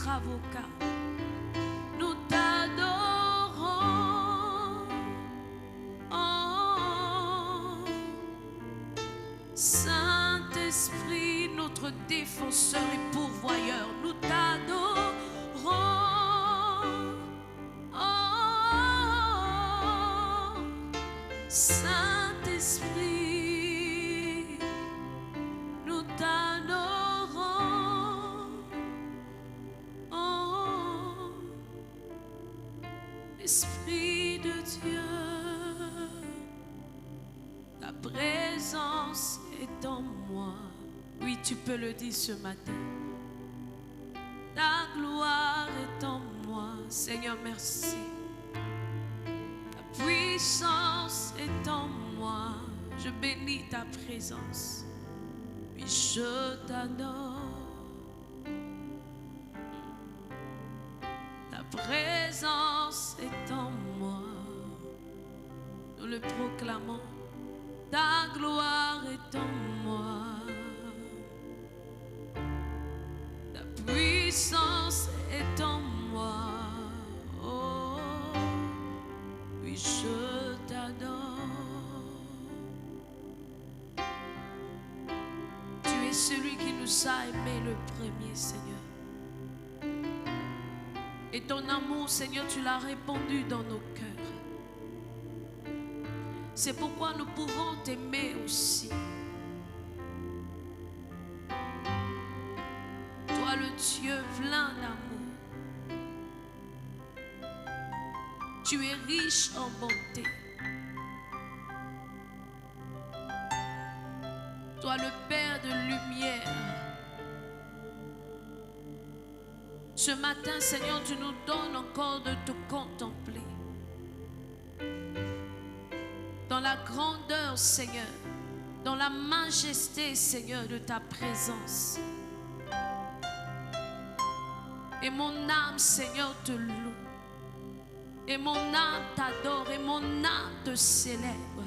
notre avocat. Nous t'adorons. Oh, Saint-Esprit, notre défenseur et pourvoyeur, nous t'adorons. Oh, Saint-Esprit, nous t'adorons. Oh, Esprit de Dieu, ta présence est en moi. Oui, tu peux le dire ce matin. Ta gloire est en moi. Seigneur, merci. Ta puissance est en moi. Je bénis ta présence. Puis je t'adore. Ta présence est en moi. Nous le proclamons. Ta gloire est en moi. Ta puissance est en moi. Oh, oui, je t'adore. Tu es celui qui nous a aimés le premier, Seigneur. Et ton amour, Seigneur, tu l'as répandu dans nos cœurs. C'est pourquoi nous pouvons t'aimer aussi. Toi, le Dieu plein d'amour. Tu es riche en bonté. Toi, le Père de lumière. Ce matin, Seigneur, tu nous donnes encore de te contempler. Dans la grandeur, Seigneur, dans la majesté, Seigneur, de ta présence. Et mon âme, Seigneur, te loue. Et mon âme t'adore. Et mon âme te célèbre.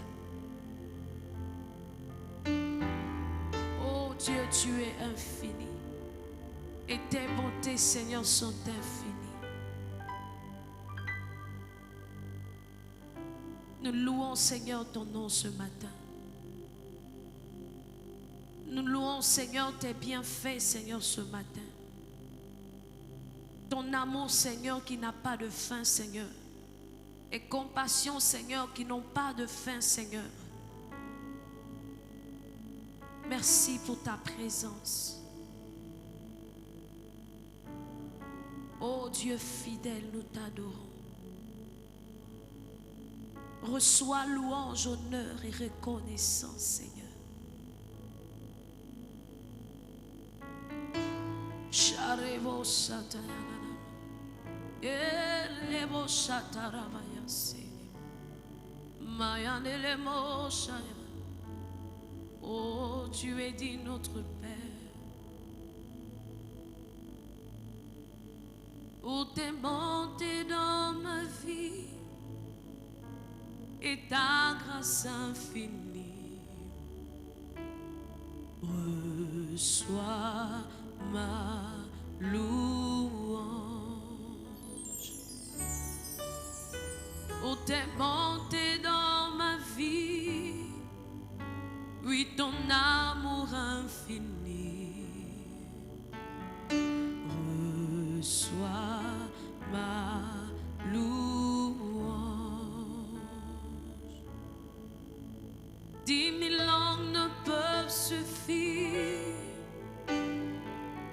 Oh Dieu, tu es infini. Et tes bontés, Seigneur, sont infinies. Nous louons, Seigneur, ton nom ce matin. Nous louons, Seigneur, tes bienfaits, Seigneur, ce matin. Ton amour, Seigneur, qui n'a pas de fin, Seigneur. Et compassion, Seigneur, qui n'ont pas de fin, Seigneur. Merci pour ta présence. Oh Dieu fidèle, nous t'adorons. Reçois louange, honneur et reconnaissance, Seigneur. Sharevo satayana, elevo sataravayase, mayanele moshaya. Oh, tu es dit notre Père. Où t'es monté dans ma vie. Et ta grâce infinie, reçois ma louange. Oh, t'es monté dans ma vie, oui, ton amour infini, reçois ma louange. 10 000 langues ne peuvent suffire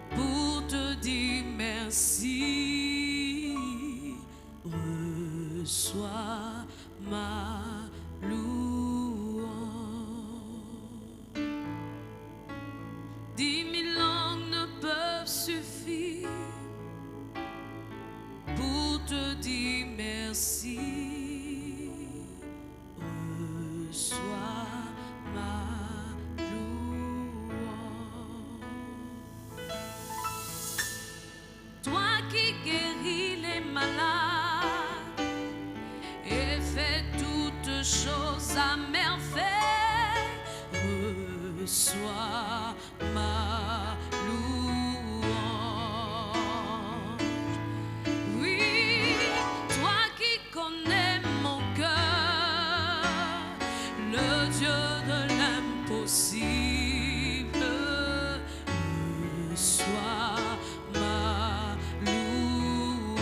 pour te dire merci. Reçois ma louange. 10 000 langues ne peuvent suffire pour te dire merci. Reçois ma louange. Toi qui guéris les malades et fais toutes choses à merveille, reçois ma louange. Dieu de l'impossible, reçois ma louange.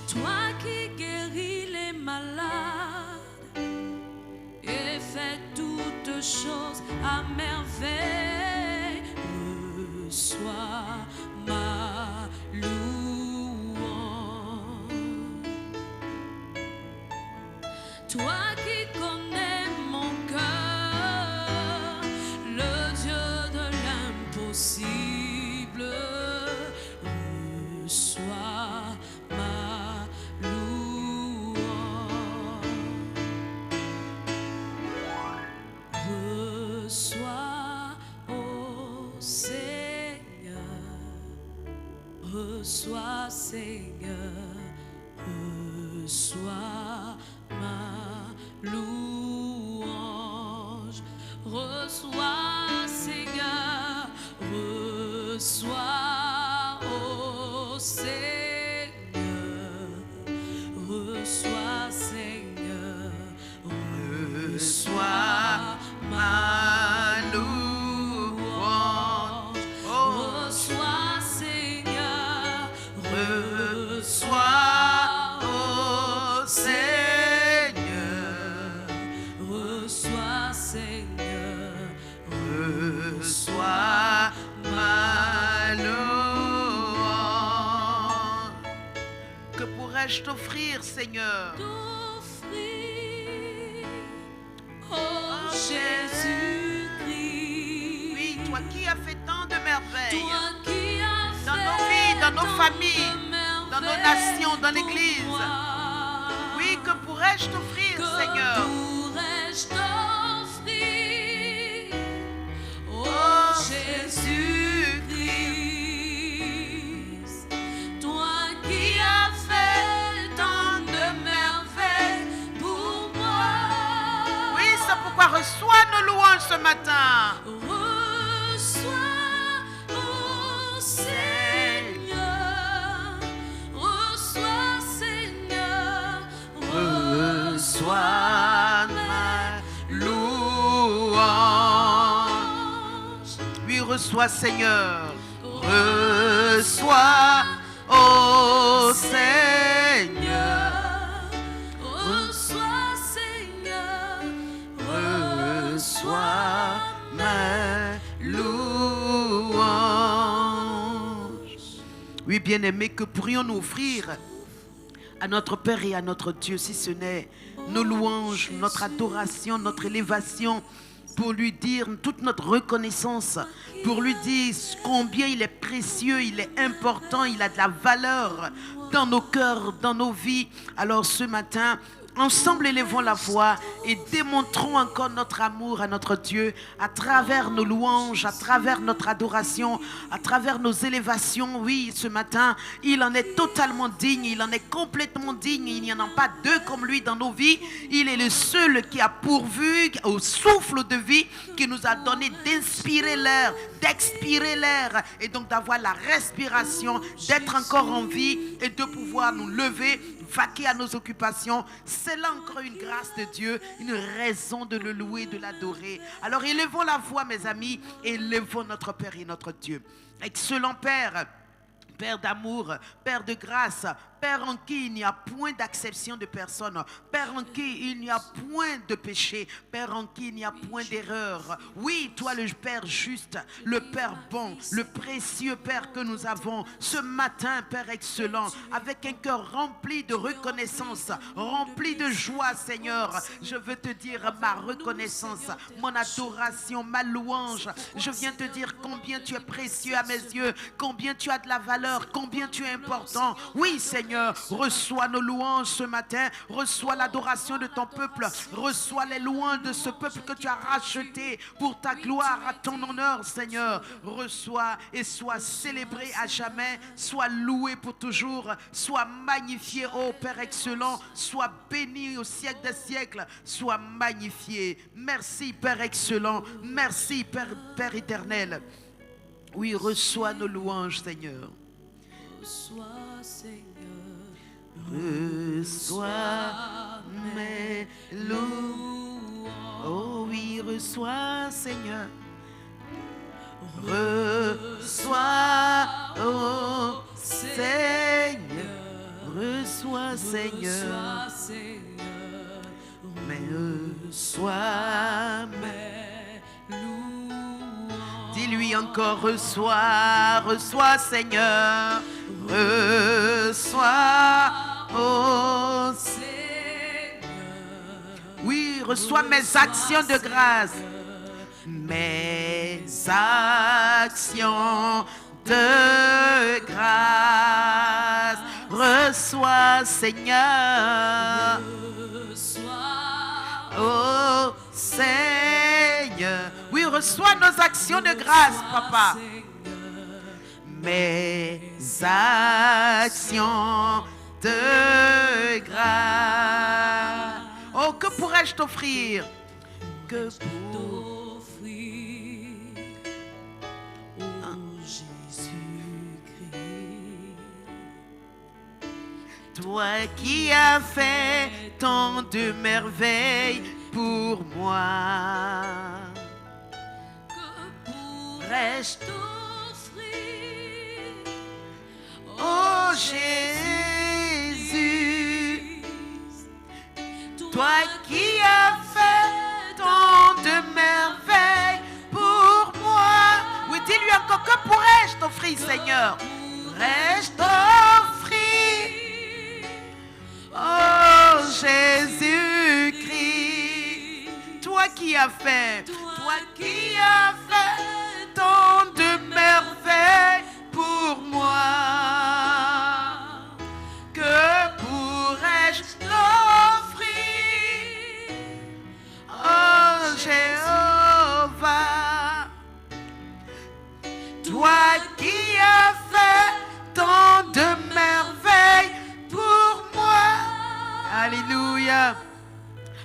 Toi qui guéris les malades et fais toutes choses à merveille, reçois ma louange. Toi qui connais mon cœur, le Dieu de l'impossible, reçois ma louange. Reçois, ô Seigneur, reçois, Seigneur, reçois ma louange. Reçois, Seigneur, reçois, ô Seigneur, reçois, Seigneur, Reçois ma louange. Oh, reçois, Seigneur, reçois, oh Seigneur, reçois, Seigneur, reçois ma louange. Que pourrais-je t'offrir, Seigneur? t'offrir, oh Jésus-Christ. Oui, Jésus-Christ, toi qui as fait tant de merveilles toi qui as dans fait nos vies, dans nos tant familles, de merveilles dans nos nations, dans pour l'Église. moi. Oui, que pourrais-je t'offrir, Que Seigneur? pourrais-je t'offrir, oh Oh, Jésus-Christ, toi qui as fait tant de merveilles pour moi. Oui, c'est pourquoi reçois nos louanges ce matin. Reçois, oh Seigneur, reçois, Seigneur, Reçois ma louange. Oui, reçois, Seigneur. Reçois, oh Seigneur. reçois, Seigneur, Reçois ma louange. Oui, bien-aimés, que pourrions-nous offrir à notre Père et à notre Dieu si ce n'est nos louanges, notre adoration, notre élévation, pour lui dire toute notre reconnaissance, pour lui dire combien il est précieux, il est important, il a de la valeur dans nos cœurs, dans nos vies. Alors ce matin, ensemble élevons la voix et démontrons encore notre amour à notre Dieu à travers nos louanges, à travers notre adoration, à travers nos élévations. Oui, ce matin, il en est totalement digne, il en est complètement digne. Il n'y en a pas deux comme lui dans nos vies. Il est le seul qui a pourvu au souffle de vie, qui nous a donné d'inspirer l'air, d'expirer l'air et donc d'avoir la respiration, d'être encore en vie et de pouvoir nous lever, vaquer à nos occupations. C'est là encore une grâce de Dieu, une raison de le louer, de l'adorer. Alors élevons la voix, mes amis, et élevons notre Père et notre Dieu. Excellent Père, Père d'amour, Père de grâce, Père en qui il n'y a point d'acception de personne, Père en qui il n'y a point de péché, Père en qui il n'y a point d'erreur. Oui, toi le Père juste, le Père bon, le précieux Père que nous avons ce matin, Père excellent, avec un cœur rempli de reconnaissance, rempli de joie, Seigneur. Je veux te dire ma reconnaissance, mon adoration, ma louange. Je viens te dire combien tu es précieux à mes yeux, combien tu as de la valeur, combien tu es important. Oui, Seigneur, reçois nos louanges ce matin, reçois l'adoration de ton peuple, reçois les louanges de ce peuple que tu as racheté pour ta gloire, à ton honneur, Seigneur. Reçois et sois célébré à jamais, sois loué pour toujours, sois magnifié, ô Père excellent, sois béni au siècle des siècles, sois magnifié. Merci Père excellent, merci Père éternel. Oui, reçois nos louanges, Seigneur. Reçois, Seigneur, Reçois louanges. Oh oui, reçois, Seigneur. Reçois, oh Seigneur. Reçois, Seigneur. Mais reçois mes louanges. Dis-lui encore, reçois, reçois, Seigneur. Reçois, oh Seigneur. Oui, reçois mes actions de grâce. Mes actions de grâce. Reçois, Seigneur. Oh Seigneur. Oui, reçois nos actions de grâce, papa. Mes actions de grâce. Oh, que pourrais-je t'offrir? Que t'offrir, oh Jésus-Christ. Toi qui as fait tant de merveilles pour moi. Que pourrais-je t'offrir, oh Jésus? Toi qui as fait tant de merveilles pour moi. Oui, dis-lui encore, que pourrais-je t'offrir, Seigneur? Pourrais-je t'offrir, oh Jésus-Christ? Toi qui as fait tant de merveilles pour moi. Que pourrais-je t'offrir, oh Jéhovah? Toi qui as fait tant de merveilles pour moi. Alléluia.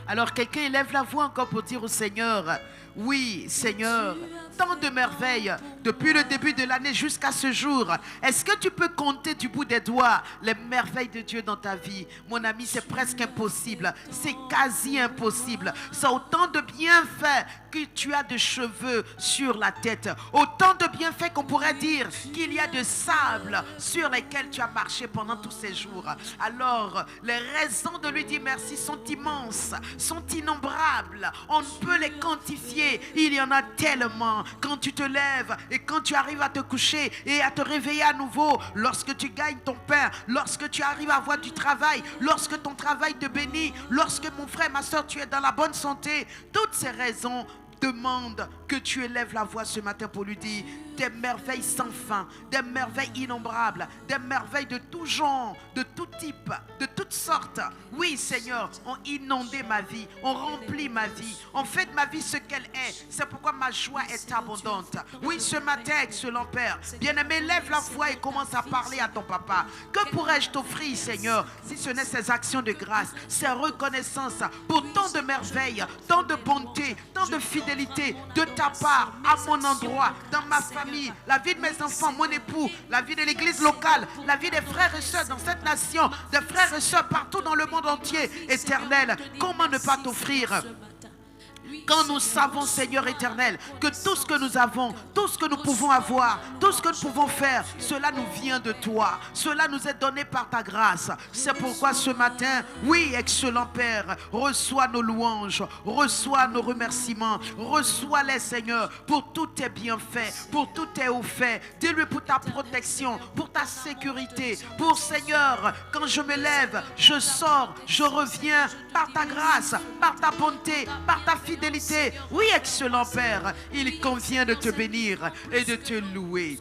Alors quelqu'un élève la voix encore pour dire au Seigneur, oui Seigneur, tant de merveilles depuis le début de l'année jusqu'à ce jour. Est-ce que tu peux compter du bout des doigts les merveilles de Dieu dans ta vie? Mon ami, c'est presque impossible. C'est quasi impossible. C'est autant de bienfaits que tu as de cheveux sur la tête. Autant de bienfaits qu'on pourrait dire qu'il y a de sable sur lesquels tu as marché pendant tous ces jours. Alors, les raisons de lui dire merci sont immenses, sont innombrables. On ne peut les quantifier. Il y en a tellement. Quand tu te lèves et quand tu arrives à te coucher et à te réveiller à nouveau, lorsque tu gagnes ton pain, lorsque tu arrives à avoir du travail, lorsque ton travail te bénit, lorsque mon frère, ma soeur, tu es dans la bonne santé, toutes ces raisons demandent que tu élèves la voix ce matin pour lui dire des merveilles sans fin, des merveilles innombrables, des merveilles de tout genre, de tout type, de toutes sortes. Oui, Seigneur, ont inondé ma vie, ont rempli ma vie, ont fait de ma vie ce qu'elle est. C'est pourquoi ma joie est abondante. Oui, ce matin, excellent Père, bien-aimé, lève la voix et commence à parler à ton papa. Que pourrais-je t'offrir, Seigneur, si ce n'est ces actions de grâce, ces reconnaissances pour tant de merveilles, tant de bonté, tant de fidélité de ta part, à mon endroit, dans ma famille, la vie de mes enfants, mon époux, la vie de l'église locale, la vie des frères et sœurs dans cette nation, des frères et sœurs partout dans le monde entier. Éternel, comment ne pas t'offrir? Quand nous savons, Seigneur éternel, que tout ce que nous avons, tout ce que nous pouvons avoir, tout ce que nous pouvons faire, cela nous vient de toi. Cela nous est donné par ta grâce. C'est pourquoi ce matin, oui, excellent Père, reçois nos louanges, reçois nos remerciements, reçois-les, Seigneur, pour tous tes bienfaits, pour tous tes hauts faits. Dis-lui pour ta protection, pour ta sécurité, pour, Seigneur, quand je me lève, je sors, je reviens par ta grâce, par ta bonté, par ta fidélité. Oui, excellent Père, il convient de te bénir et de te louer.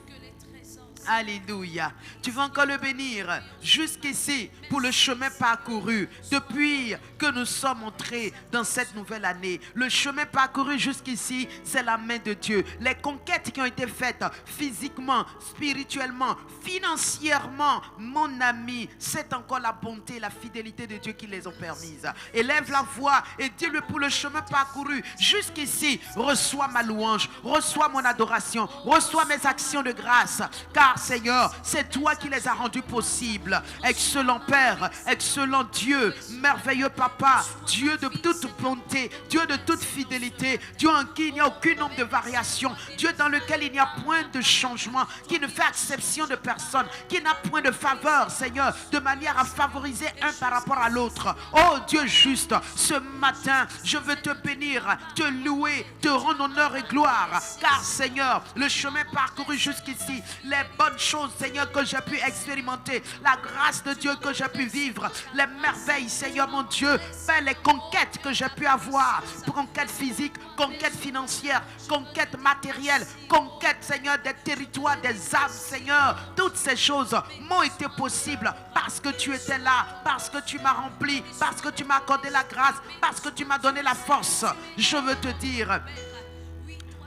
Alléluia. Tu vas encore le bénir jusqu'ici pour le chemin parcouru depuis que nous sommes entrés dans cette nouvelle année. Le chemin parcouru jusqu'ici, c'est la main de Dieu. Les conquêtes qui ont été faites physiquement, spirituellement, financièrement, mon ami, c'est encore la bonté et la fidélité de Dieu qui les ont permises. Élève la voix et dis-le pour le chemin parcouru jusqu'ici. Reçois ma louange, reçois mon adoration, reçois mes actions de grâce, car Seigneur, c'est toi qui les as rendus possibles. Excellent Père, excellent Dieu, merveilleux Papa, Dieu de toute bonté, Dieu de toute fidélité, Dieu en qui il n'y a aucun nombre de variations, Dieu dans lequel il n'y a point de changement, qui ne fait exception de personne, qui n'a point de faveur, Seigneur, de manière à favoriser un par rapport à l'autre. Oh Dieu juste, ce matin, je veux te bénir, te louer, te rendre honneur et gloire, car Seigneur, le chemin parcouru jusqu'ici, les bonnes choses, Seigneur, que j'ai pu expérimenter, la grâce de Dieu que j'ai pu vivre, les merveilles, Seigneur mon Dieu, les conquêtes que j'ai pu avoir, conquêtes physiques, conquêtes financières, conquêtes matérielles, conquêtes, Seigneur, des territoires, des âmes, Seigneur, toutes ces choses m'ont été possibles parce que tu étais là, parce que tu m'as rempli, parce que tu m'as accordé la grâce, parce que tu m'as donné la force. Je veux te dire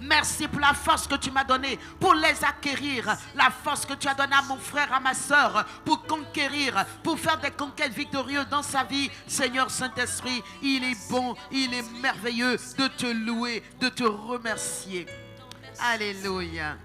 merci pour la force que tu m'as donnée, pour les acquérir, la force que tu as donnée à mon frère, à ma soeur, pour conquérir, pour faire des conquêtes victorieuses dans sa vie. Seigneur Saint-Esprit, il est bon, il est merveilleux de te louer, de te remercier. Alléluia.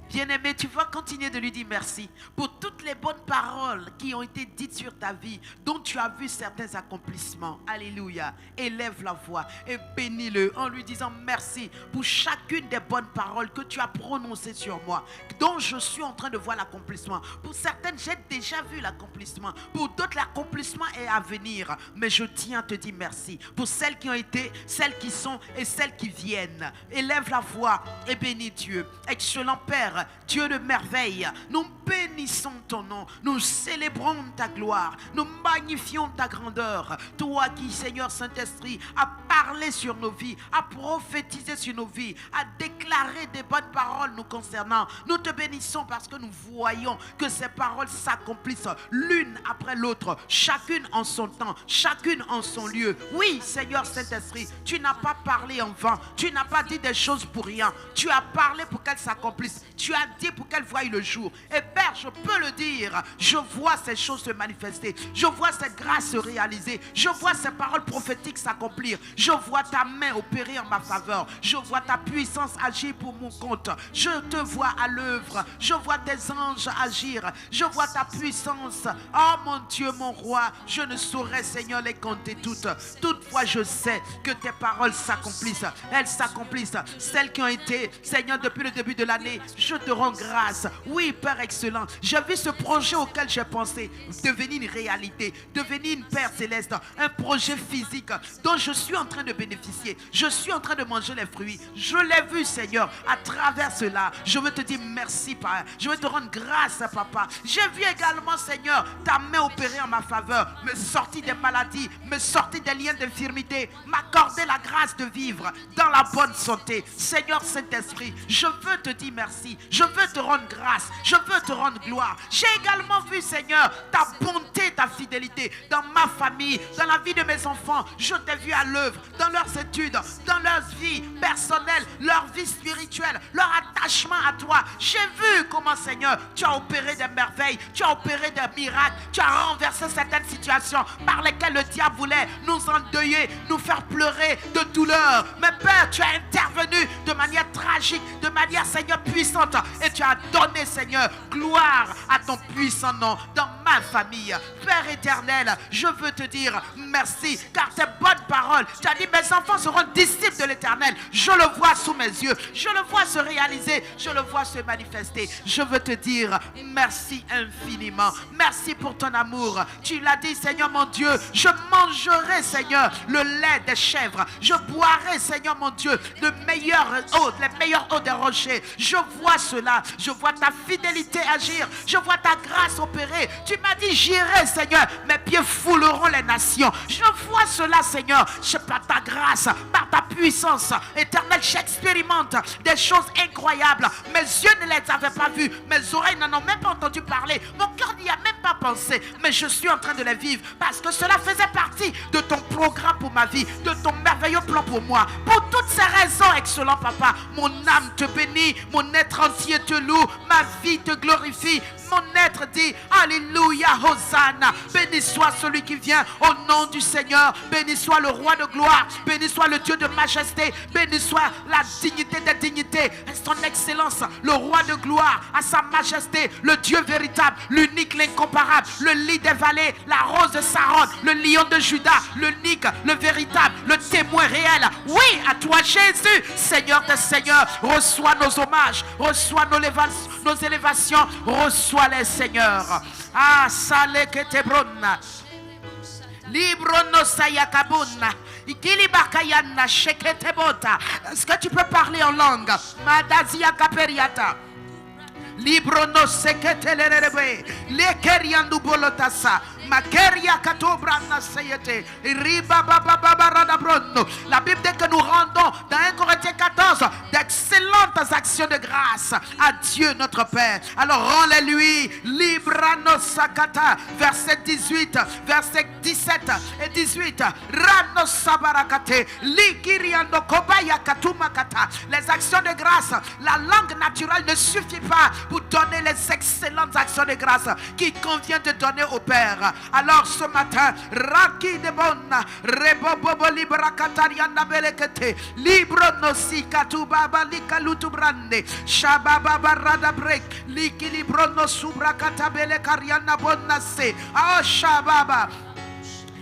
Bien-aimé, tu vas continuer de lui dire merci pour toutes les bonnes paroles qui ont été dites sur ta vie, dont tu as vu certains accomplissements. Alléluia. Élève la voix et bénis-le en lui disant merci pour chacune des bonnes paroles que tu as prononcées sur moi, dont je suis en train de voir l'accomplissement. Pour certaines, j'ai déjà vu l'accomplissement. Pour d'autres, l'accomplissement est à venir. Mais je tiens à te dire merci pour celles qui ont été, celles qui sont et celles qui viennent. Élève la voix et bénis Dieu. Excellent Père, Dieu de merveille, nous bénissons ton nom, nous célébrons ta gloire, nous magnifions ta grandeur. Toi qui, Seigneur Saint-Esprit, a parlé sur nos vies, a prophétisé sur nos vies, a déclaré des bonnes paroles nous concernant. Nous te bénissons parce que nous voyons que ces paroles s'accomplissent l'une après l'autre, chacune en son temps, chacune en son lieu. Oui, Seigneur Saint-Esprit, tu n'as pas parlé en vain, tu n'as pas dit des choses pour rien, tu as parlé pour qu'elles s'accomplissent. Tu as dit pour qu'elle voie le jour. Et Père, je peux le dire, je vois ces choses se manifester. Je vois cette grâce se réaliser. Je vois ces paroles prophétiques s'accomplir. Je vois ta main opérer en ma faveur. Je vois ta puissance agir pour mon compte. Je te vois à l'œuvre. Je vois tes anges agir. Je vois ta puissance. Oh mon Dieu, mon roi, je ne saurais, Seigneur, les compter toutes. Toutefois, je sais que tes paroles s'accomplissent. Elles s'accomplissent. Celles qui ont été, Seigneur, depuis le début de l'année, je te rends grâce. Oui, Père excellent, j'ai vu ce projet auquel j'ai pensé devenir une réalité, devenir une Père céleste, un projet physique dont je suis en train de bénéficier. Je suis en train de manger les fruits. Je l'ai vu, Seigneur, à travers cela. Je veux te dire merci, Père. Je veux te rendre grâce, Papa. J'ai vu également, Seigneur, ta main opérer en ma faveur, me sortir des maladies, me sortir des liens d'infirmité, m'accorder la grâce de vivre dans la bonne santé. Seigneur Saint-Esprit, je veux te dire merci. Je veux te rendre grâce. Je veux te rendre gloire. J'ai également vu, Seigneur, ta bonté, ta fidélité dans ma famille, dans la vie de mes enfants. Je t'ai vu à l'œuvre, dans leurs études, dans leur vie personnelle, leur vie spirituelle, leur attachement à toi. J'ai vu comment, Seigneur, tu as opéré des merveilles, tu as opéré des miracles, tu as renversé certaines situations par lesquelles le diable voulait nous endeuiller, nous faire pleurer de douleur. Mais Père, tu as intervenu de manière tragique, de manière, Seigneur, puissante. Et tu as donné, Seigneur, gloire à ton puissant nom dans ma famille. Père éternel, je veux te dire merci, car tes bonnes paroles, tu as dit mes enfants seront disciples de l'éternel. Je le vois sous mes yeux, je le vois se réaliser, je le vois se manifester. Je veux te dire merci infiniment. Merci pour ton amour. Tu l'as dit, Seigneur mon Dieu, je mangerai, Seigneur, le lait des chèvres. Je boirai, Seigneur mon Dieu, les meilleures eaux des rochers. Je vois cela, je vois ta fidélité agir, je vois ta grâce opérer. Tu m'as dit j'irai, Seigneur, mes pieds fouleront les nations. Je vois cela, Seigneur, par ta grâce, par ta puissance éternelle, j'expérimente des choses incroyables. Mes yeux ne les avaient pas vues, mes oreilles n'en ont même pas entendu parler, mon cœur n'y a même pas pensé, mais je suis en train de les vivre parce que cela faisait partie de ton programme pour ma vie, de ton merveilleux plan pour moi. Pour toutes ces raisons, excellent Papa, mon âme te bénit, mon être entier te loue, ma vie te glorifie. Mon être dit Alléluia, Hosanna. Béni soit celui qui vient au nom du Seigneur. Béni soit le roi de gloire. Béni soit le Dieu de majesté. Béni soit la dignité des dignités. Son excellence, le roi de gloire, à sa majesté, le Dieu véritable, l'unique, l'incomparable, le lit des vallées, la rose de Saron, le lion de Juda, l'unique, le véritable, le témoin réel. Oui, à toi Jésus, Seigneur des seigneurs, reçois nos hommages, reçois nos élévations, reçois-les Seigneur. Ah, sale que te bronna. Librono sayakabuna. Ikilibakayana sheketebota. Est-ce que tu peux parler en langue? Madazia kaperiata. Librono seketelerebe. Lekeriandu bolotasa. Makeria katobrana sayete. Riba baba baba radabrono. La Bible dit que nous rendons dans 1 Corinthiens 14 d'excellentes actions de grâce à Dieu notre Père. Alors rends-les lui. Librano sakata. Verset 18, verset 17 et 18. Rano sabarakate. Likiriando kobaya katumakata. Les actions de grâce, la langue naturelle ne suffit pas pour donner les excellentes actions de grâce qui convient de donner au Père. Alors ce matin, Raki de Bonna, Rebobobo Libra Katariana Belekete, Libro Nosi Katubaba Likalutu Brande, Shababa Barada Break, Likilibro no Subra Katabele Kariana Bonase, Oh Shababa.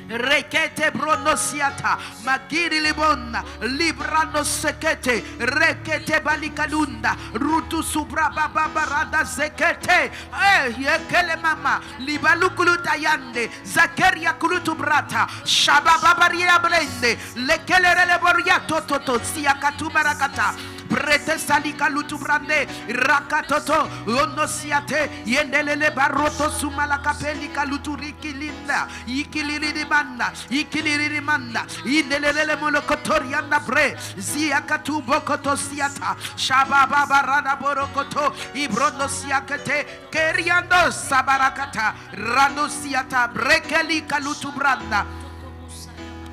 Rekete bronosiata magiri libonna librano sekete rekete balikalunda rutu subra baba barada zekete yekele mama libalukuluta yande zakeria kulutu brata shababa baria brende lekele rele boria toto siakatu barakata Brete salika lutu brande rakatoto onosiate yendelele baroto sumala kapeli kalutu rikilinda ikiliri manda indelele molokotorianda bre ziakatu bokoto siata shababa barada borokoto ibrondo siakete keriando sabarakata rando siata brekeli kalutu branda.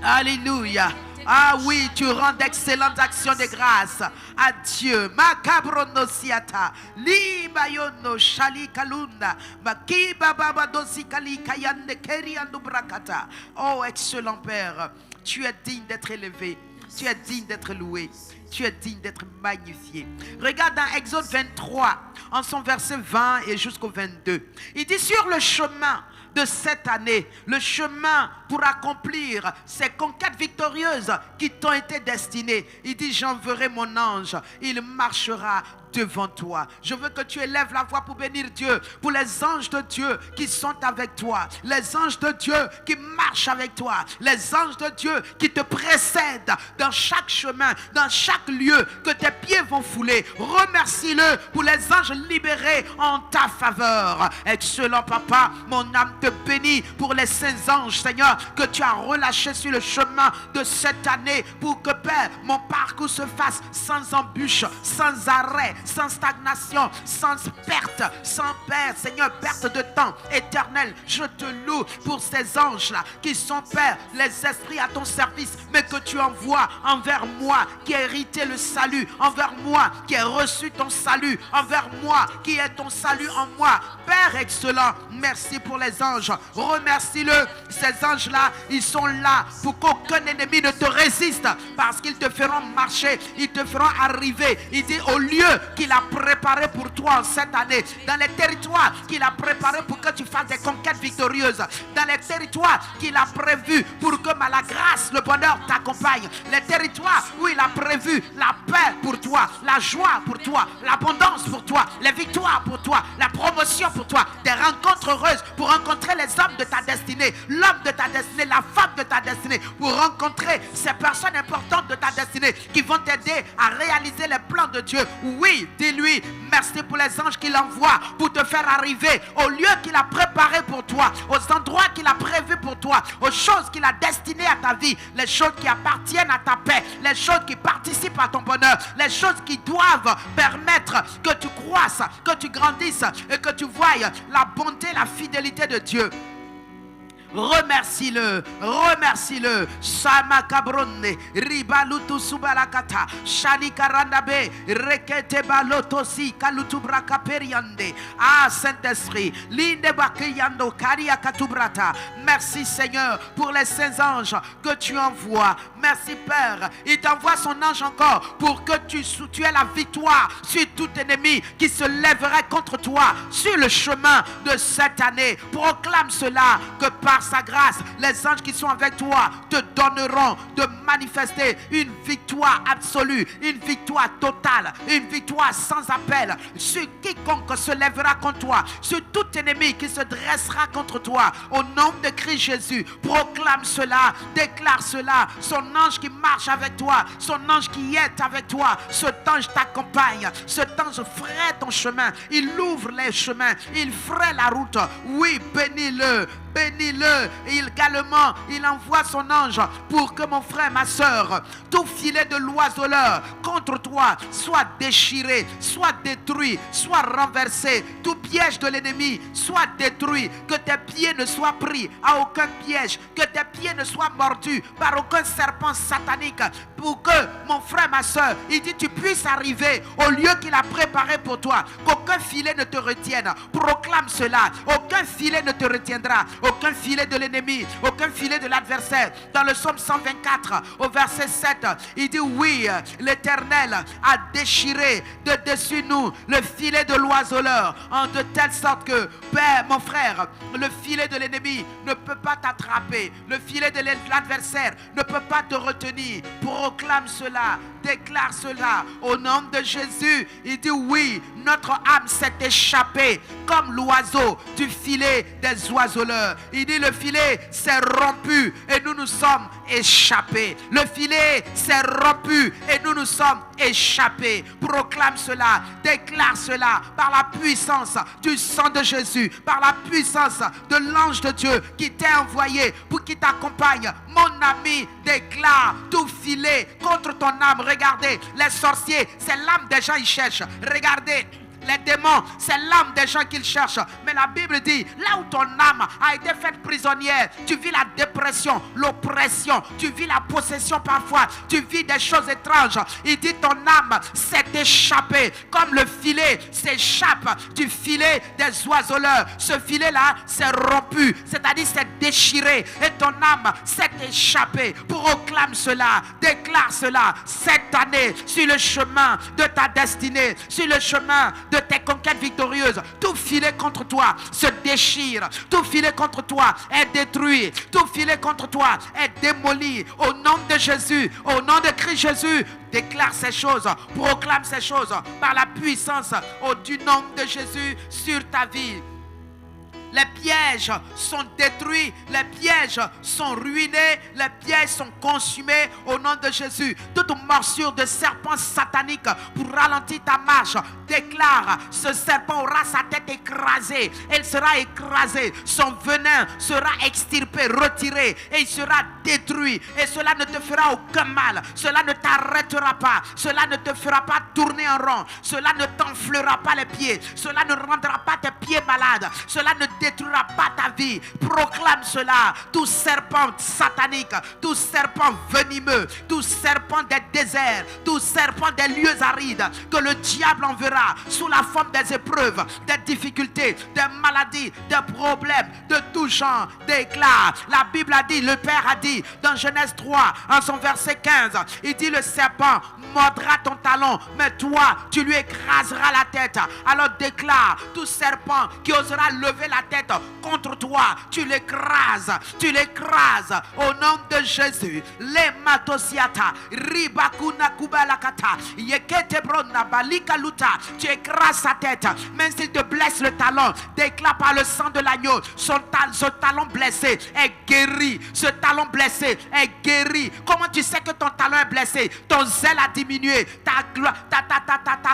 Alléluia. Ah oui, tu rends d'excellentes actions de grâce à Dieu. Makabrono siata, libayono shali kalunda, makiba baba dosi kali kayande keriando brakata. Oh excellent Père, tu es digne d'être élevé, tu es digne d'être loué. Tu es digne d'être magnifié. Regarde dans Exode 23, en son verset 20 et jusqu'au 22. Il dit sur le chemin de cette année, le chemin pour accomplir ces conquêtes victorieuses qui t'ont été destinées. Il dit, j'enverrai mon ange, il marchera devant toi. Je veux que tu élèves la voix pour bénir Dieu, pour les anges de Dieu qui sont avec toi, les anges de Dieu qui marchent avec toi, les anges de Dieu qui te précèdent dans chaque chemin, dans chaque lieu que tes pieds vont fouler. Remercie-le pour les anges libérés en ta faveur. Excellent Papa, mon âme te bénit pour les saints anges, Seigneur, que tu as relâchés sur le chemin de cette année pour que, Père, mon parcours se fasse sans embûche, sans arrêt, sans stagnation, sans perte, sans Père, Seigneur, perte de temps éternel. Je te loue pour ces anges-là qui sont, Père, les esprits à ton service, mais que tu envoies envers moi qui ai hérité le salut, envers moi qui ai reçu ton salut, envers moi qui ai ton salut en moi. Père excellent, merci pour les anges. Remercie-le. Ces anges-là, ils sont là pour qu'aucun ennemi ne te résiste, parce qu'ils te feront marcher, ils te feront arriver. Il dit au lieu qu'il a préparé pour toi en cette année, dans les territoires qu'il a préparé pour que tu fasses des conquêtes victorieuses, dans les territoires qu'il a prévus pour que la grâce, le bonheur t'accompagne, les territoires où il a prévu la paix pour toi, la joie pour toi, l'abondance pour toi, les victoires pour toi, la promotion pour toi, des rencontres heureuses pour rencontrer les hommes de ta destinée, l'homme de ta destinée, la femme de ta destinée, pour rencontrer ces personnes importantes de ta destinée qui vont t'aider à réaliser les plans de Dieu. Oui, dis-lui merci pour les anges qu'il envoie pour te faire arriver au lieu qu'il a préparé pour toi, aux endroits qu'il a prévus pour toi, aux choses qu'il a destinées à ta vie, les choses qui appartiennent à ta paix, les choses qui participent à ton bonheur, les choses qui doivent permettre que tu croisses, que tu grandisses et que tu voies la bonté, la fidélité de Dieu. Remercie-le, remercie-le. Sama kabronne, ribalutu subalakata, shani karandabe, rekete balotosi, kalutubra kaperiande. Ah, Saint-Esprit, linde bakiyando, karia katubrata. Merci Seigneur pour les saints anges que tu envoies. Merci Père, il t'envoie son ange encore pour que tu aies la victoire sur tout ennemi qui se lèverait contre toi sur le chemin de cette année. Proclame cela, que par sa grâce, les anges qui sont avec toi te donneront de manifester une victoire absolue, une victoire totale, une victoire sans appel sur quiconque se lèvera contre toi, sur tout ennemi qui se dressera contre toi. Au nom de Christ Jésus, proclame cela, déclare cela. Son ange qui marche avec toi, son ange qui est avec toi, cet ange t'accompagne, cet ange fraie ton chemin, il ouvre les chemins, il fraie la route. Oui, bénis-le, bénis-le. Et également, il envoie son ange pour que mon frère, ma soeur, tout filet de l'oiseleur contre toi soit déchiré, soit détruit, soit renversé. Tout piège de l'ennemi soit détruit. Que tes pieds ne soient pris à aucun piège, que tes pieds ne soient mordus par aucun serpent satanique. Pour que mon frère, ma soeur, il dit tu puisses arriver au lieu qu'il a préparé pour toi. Qu'aucun filet ne te retienne. Proclame cela. Aucun filet ne te retiendra. Aucun filet de l'ennemi, aucun filet de l'adversaire. Dans le psaume 124 au verset 7, il dit oui, l'Éternel a déchiré de dessus nous le filet de l'oiseleur, en de telle sorte que, Père, mon frère, le filet de l'ennemi ne peut pas t'attraper, le filet de l'adversaire ne peut pas te retenir. Proclame cela, déclare cela au nom de Jésus. Il dit oui, notre âme s'est échappée comme l'oiseau du filet des oiseleurs. Il dit le filet s'est rompu et nous nous sommes échappés. Le filet s'est rompu et nous nous sommes échappés. Proclame cela, déclare cela par la puissance du sang de Jésus, par la puissance de l'ange de Dieu qui t'est envoyé pour qu'il t'accompagne. Mon ami, déclare tout filet contre ton âme. Regardez, les sorciers, c'est l'âme des gens ils cherchent. Regardez, les démons, c'est l'âme des gens qu'ils cherchent. Mais la Bible dit, là où ton âme a été faite prisonnière, tu vis la dépression, l'oppression, tu vis la possession parfois, tu vis des choses étranges. Il dit ton âme s'est échappée comme le filet s'échappe du filet des oiseleurs. Ce filet-là s'est rompu, c'est-à-dire s'est déchiré et ton âme s'est échappée. Proclame cela, déclare cela cette année sur le chemin de ta destinée, sur le chemin de tes conquêtes victorieuses. Tout filet contre toi se déchire, tout filet contre toi est détruit, tout filet contre toi est démoli. Au nom de Jésus, au nom de Christ Jésus, déclare ces choses, proclame ces choses par la puissance du nom de Jésus sur ta vie. Les pièges sont détruits, les pièges sont ruinés, les pièges sont consumés au nom de Jésus. Toute morsure de serpent satanique pour ralentir ta marche, déclare, ce serpent aura sa tête écrasée, elle sera écrasée, son venin sera extirpé, retiré et il sera détruit et cela ne te fera aucun mal, cela ne t'arrêtera pas, cela ne te fera pas tourner en rond, cela ne t'enflera pas les pieds, cela ne rendra pas tes pieds malades, cela ne détruira pas ta vie. Proclame cela. Tout serpent satanique, tout serpent venimeux, tout serpent des déserts, tout serpent des lieux arides que le diable enverra sous la forme des épreuves, des difficultés, des maladies, des problèmes de tout genre, déclare. La Bible a dit, le Père a dit dans Genèse 3 en son verset 15, il dit le serpent mordra ton talon, mais toi tu lui écraseras la tête. Alors déclare, tout serpent qui osera lever la tête contre toi, tu l'écrases au nom de Jésus. Les matosiata ribakuna kubalakata yekete bronna balika luta, tu écrases sa tête, même s'il te blesse le talon, déclare par le sang de l'agneau, ce talon blessé est guéri, ce talon blessé est guéri. Comment tu sais que ton talon est blessé? Ton zèle a diminué, ta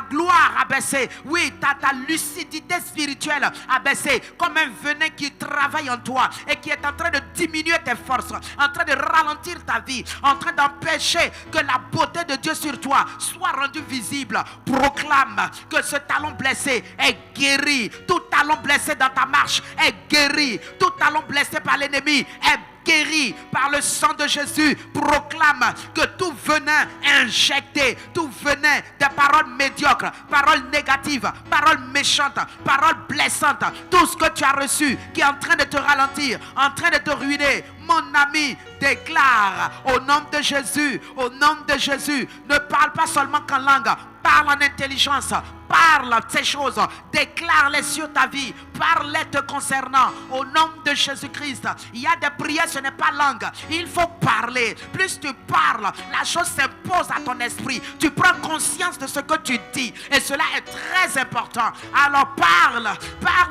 gloire a baissé, oui, ta lucidité spirituelle a baissé, comme un un venin qui travaille en toi et qui est en train de diminuer tes forces, en train de ralentir ta vie, en train d'empêcher que la beauté de Dieu sur toi soit rendue visible, proclame que ce talon blessé est guéri. Tout talon blessé dans ta marche est guéri. Tout talon blessé par l'ennemi est guéri par le sang de Jésus. Proclame que tout venin injecté, tout venin des paroles médiocres, paroles négatives, paroles méchantes, paroles blessantes, tout ce que tu as reçu qui est en train de te ralentir, en train de te ruiner, mon ami, déclare au nom de Jésus, au nom de Jésus. Ne parle pas seulement qu'en langue, parle en intelligence, parle ces choses, déclare-les sur ta vie, parle-les te concernant au nom de Jésus-Christ. Il y a des prières, ce n'est pas langue, il faut parler. Plus tu parles, la chose s'impose à ton esprit, tu prends conscience de ce que tu dis et cela est très important. Alors parle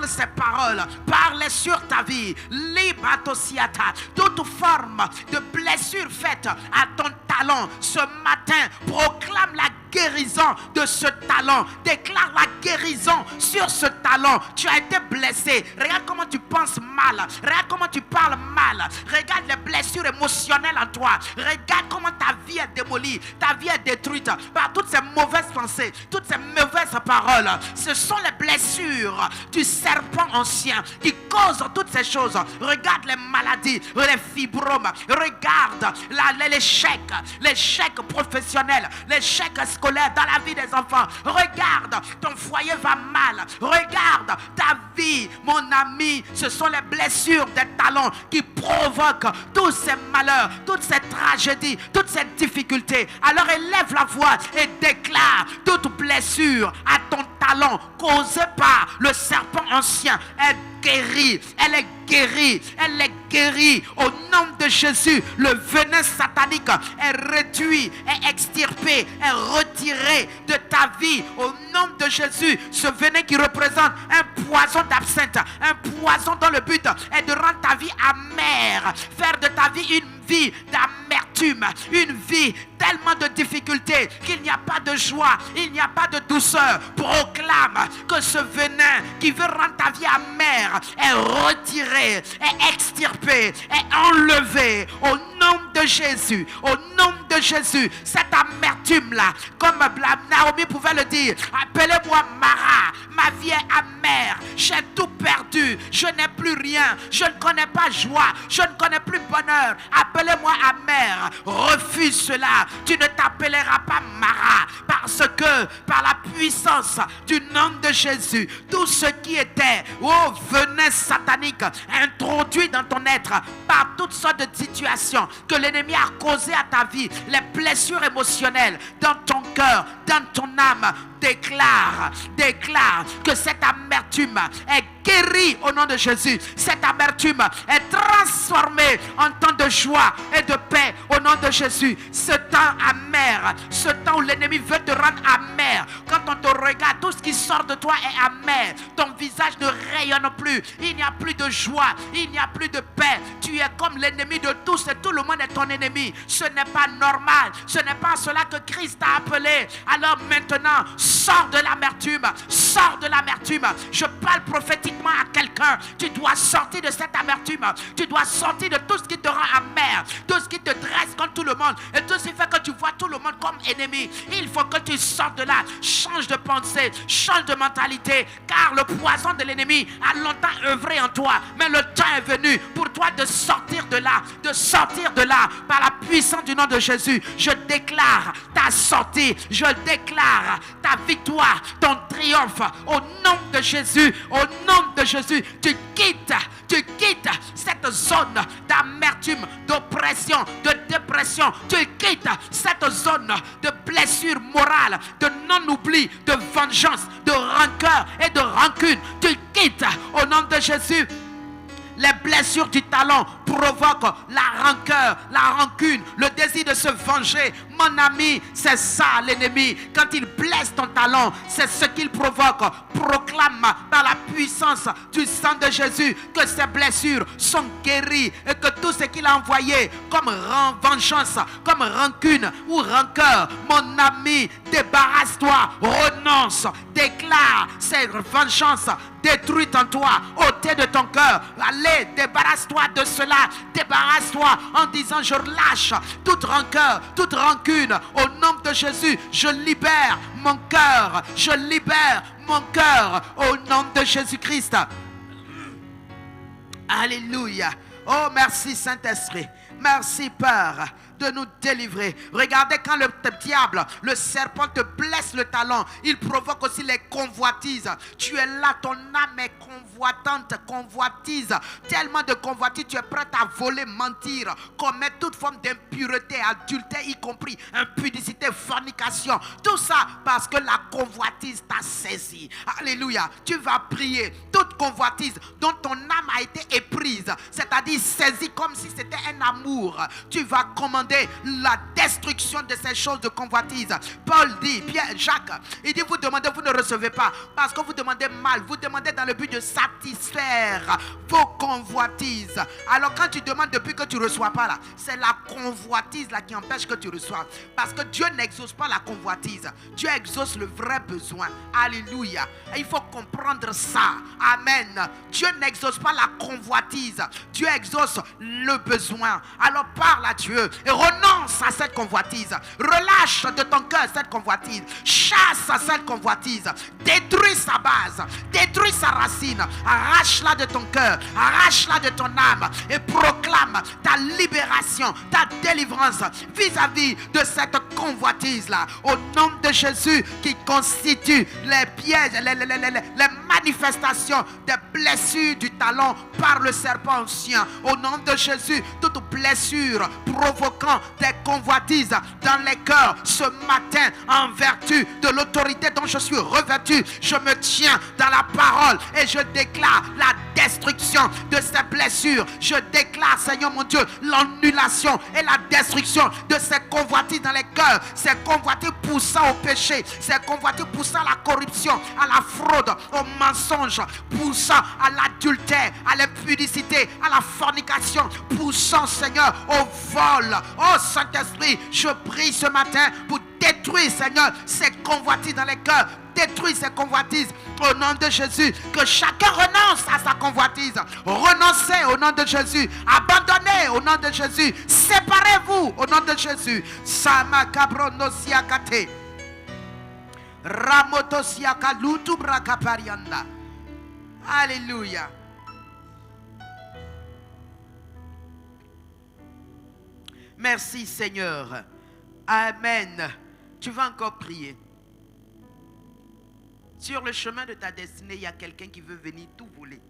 ces paroles, parle sur ta vie. Libatosiata, toute forme de blessure faite à ton talon ce matin, proclame la guérison de ce talon. Déclare la guérison sur ce talon. Tu as été blessé. Regarde comment tu penses mal. Regarde comment tu parles mal. Regarde les blessures émotionnelles en toi. Regarde comment ta vie est démolie. Ta vie est détruite par toutes ces mauvaises pensées, toutes ces mauvaises paroles. Ce sont les blessures du serpent ancien qui causent toutes ces choses. Regarde les maladies, les fibromes. Regarde l'échec professionnel, l'échec scolaire dans la vie des enfants. Regarde, ton foyer va mal. Regarde ta vie, mon ami. Ce sont les blessures des talons qui provoquent tous ces malheurs, toutes ces tragédies, toutes ces difficultés. Alors élève la voix et déclare toute blessure à ton talon causée par le serpent ancien est guérie. Elle est guérie. Elle est guérie. Au nom de Jésus, le venin satanique est réduit, est extirpé, est retiré de ta vie. Au nom de Jésus, ce venin qui représente un poison d'absinthe, un poison dont le but est de rendre ta vie amère, faire de ta vie une vie d'amertume, une vie tellement de difficultés qu'il n'y a pas de joie, il n'y a pas de douceur. Proclame que ce venin qui veut rendre ta vie amère est retiré, est extirpé, est enlevé au nom de Jésus. Au nom de Jésus, cette amertume-là, comme Naomi pouvait le dire, appelez-moi Mara, ma vie est amère, j'ai tout perdu, je n'ai plus rien, je ne connais pas joie, je ne connais plus bonheur. Appelez-moi amer. Refuse cela. Tu ne t'appelleras pas Mara, parce que par la puissance du nom de Jésus, tout ce qui était venin satanique introduit dans ton être par toutes sortes de situations que l'ennemi a causées à ta vie, les blessures émotionnelles dans ton cœur, dans ton âme, déclare que cette amertume est guérie au nom de Jésus. Cette amertume est transformée en temps de joie et de paix au nom de Jésus. Ce temps amer, ce temps où l'ennemi veut te rendre amer, quand on te regarde, tout ce qui sort de toi est amer. Ton visage ne rayonne plus. Il n'y a plus de joie, il n'y a plus de paix. Tu es comme l'ennemi de tous et tout le monde est ton ennemi. Ce n'est pas normal. Ce n'est pas cela que Christ t'a appelé. Alors maintenant, sors de l'amertume. Sors de l'amertume. Je parle prophétiquement à quelqu'un. Tu dois sortir de cette amertume. Tu dois sortir de tout ce qui te rend amer, tout ce qui te dresse contre tout le monde et tout ce qui fait que tu vois tout le monde comme ennemi. Il faut que tu sortes de là. Change de pensée, change de mentalité, car le poison de l'ennemi a longtemps œuvré en toi. Mais le temps est venu pour toi de sortir de là par la puissance du nom de Jésus. Je déclare ta sortie, je déclare ta victoire, ton triomphe au nom de Jésus. Au nom de Jésus, tu quittes cette zone d'amertume, d'oppression, de dépression. Tu quittes cette zone de blessure morale, de non-oubli, de vengeance, de rancœur et de rancune. Tu quittes au nom de Jésus. Les blessures du talon provoquent la rancœur, la rancune, le désir de se venger. Mon ami, c'est ça l'ennemi. Quand il blesse ton talon, c'est ce qu'il provoque. Proclame par la puissance du sang de Jésus que ces blessures sont guéries et que tout ce qu'il a envoyé comme vengeance, comme rancune ou rancœur, mon ami, débarrasse-toi, renonce, déclare cette vengeance détruite en toi, ôtée de ton cœur. Allez, débarrasse-toi de cela, débarrasse-toi en disant je lâche toute rancœur, toute rancune. Au nom de Jésus, je libère mon cœur, je libère mon cœur au nom de Jésus-Christ. Alléluia. Oh, merci Saint-Esprit. Merci Père de nous délivrer. Regardez, quand le diable, le serpent te blesse le talon, il provoque aussi les convoitises. Tu es là, ton âme est convoitante, convoitise. Tellement de convoitises, tu es prête à voler, mentir, commettre toute forme d'impureté, adultère, y compris impudicité, fornication. Tout ça parce que la convoitise t'a saisi. Alléluia. Tu vas prier. Toute convoitise dont ton âme a été éprise, c'est-à-dire saisie comme si c'était un amour, tu vas commander la destruction de ces choses de convoitise. Paul dit, Jacques, il dit vous demandez, vous ne recevez pas parce que vous demandez mal, vous demandez dans le but de satisfaire vos convoitises. Alors quand tu demandes depuis que tu ne reçois pas là, c'est la convoitise là qui empêche que tu reçoives, parce que Dieu n'exauce pas la convoitise, Dieu exauce le vrai besoin. Alléluia. Et il faut comprendre ça. Amen. Dieu n'exauce pas la convoitise, Dieu exauce le besoin. Alors parle à Dieu et renonce à cette convoitise. Relâche de ton cœur cette convoitise. Chasse à cette convoitise. Détruis sa base. Détruis sa racine. Arrache-la de ton cœur. Arrache-la de ton âme. Et proclame ta libération, ta délivrance vis-à-vis de cette convoitise-là. Au nom de Jésus qui constitue les pièges, les manifestations des blessures du talon par le serpent ancien. Au nom de Jésus, toute blessure provoquant des convoitises dans les cœurs ce matin, en vertu de l'autorité dont je suis revêtu, je me tiens dans la parole et je déclare la destruction de ces blessures. Je déclare, Seigneur mon Dieu, l'annulation et la destruction de ces convoitises dans les cœurs, ces convoitises poussant au péché, ces convoitises poussant à la corruption, à la fraude, au mensonge, poussant à l'adultère, à l'impudicité, à la fornication, poussant, Seigneur, au vol. Oh Saint-Esprit, je prie ce matin pour détruire, Seigneur, ces convoitises dans les cœurs. Détruis ces convoitises au nom de Jésus. Que chacun renonce à sa convoitise. Renoncez au nom de Jésus. Abandonnez au nom de Jésus. Séparez-vous au nom de Jésus. Samakabronosiakate. Ramotosiakalutubracaparianda. Alléluia. Merci Seigneur. Amen. Tu vas encore prier. Sur le chemin de ta destinée, il y a quelqu'un qui veut venir tout voler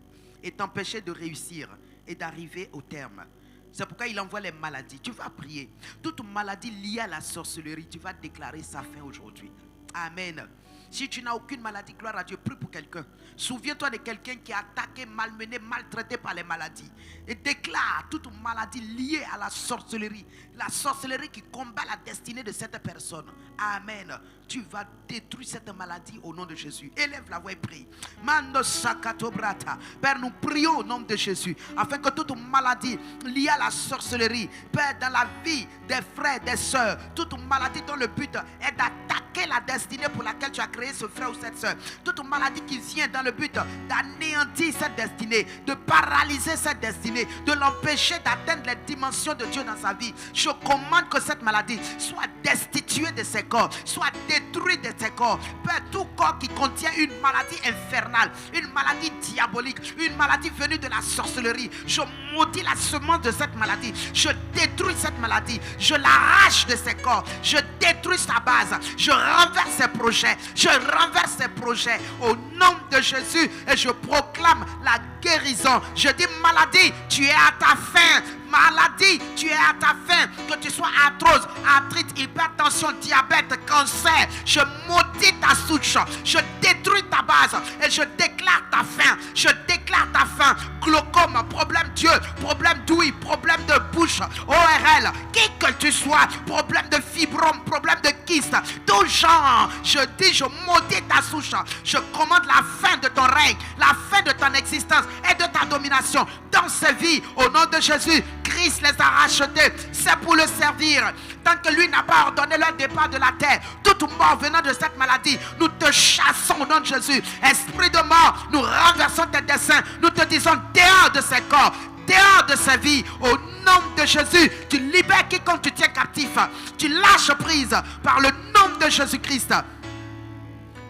et t'empêcher de réussir et d'arriver au terme. C'est pourquoi il envoie les maladies. Tu vas prier. Toute maladie liée à la sorcellerie, tu vas déclarer sa fin aujourd'hui. Amen. Si tu n'as aucune maladie, gloire à Dieu, prie pour quelqu'un. Souviens-toi de quelqu'un qui est attaqué, malmené, maltraité par les maladies. Et déclare toute maladie liée à la sorcellerie. La sorcellerie qui combat la destinée de cette personne. Amen. Tu vas détruire cette maladie au nom de Jésus. Élève la voix et prie. Mando sakato brata. Père, nous prions au nom de Jésus. Afin que toute maladie liée à la sorcellerie, Père, dans la vie des frères, des sœurs, toute maladie dont le but est d'attaquer la destinée pour laquelle tu as créé ce frère ou cette sœur. Toute maladie qui vient dans le but d'anéantir cette destinée, de paralyser cette destinée, de l'empêcher d'atteindre les dimensions de Dieu dans sa vie. Je commande que cette maladie soit destituée de ses corps, soit détruite de ses corps. Père, tout corps qui contient une maladie infernale, une maladie diabolique, une maladie venue de la sorcellerie, je maudis la semence de cette maladie. Je détruis cette maladie. Je l'arrache de ses corps. Je détruis sa base. Je renverse ses projets. Je renverse ses projets au nom de Jésus et je proclame la guérison. Je dis maladie, tu es à ta fin. Maladie, tu es à ta fin. Que tu sois arthrose, arthrite, hypertension, diabète, cancer, je maudis ta souche. Je détruis ta base et je déclare ta fin. Je déclare ta fin. Glaucome, problème d'yeux, problème d'ouïe, problème de bouche, ORL, qui que tu sois, problème de fibrome, problème de kyste, tout genre, je dis, je maudis ta souche. Je commande la fin de ton règne, la fin de ton existence et de ta domination dans ces vies. Au nom de Jésus, Christ les a rachetés, c'est pour le servir. Tant que lui n'a pas ordonné leur départ de la terre, toute mort venant de cette maladie, nous te chassons au nom de Jésus. Esprit de mort, nous renversons tes desseins. Nous te disons dehors de ces corps, dehors de sa vie, au nom de Jésus. Tu libères quiconque tu tiens captif. Tu lâches prise par le nom de Jésus-Christ.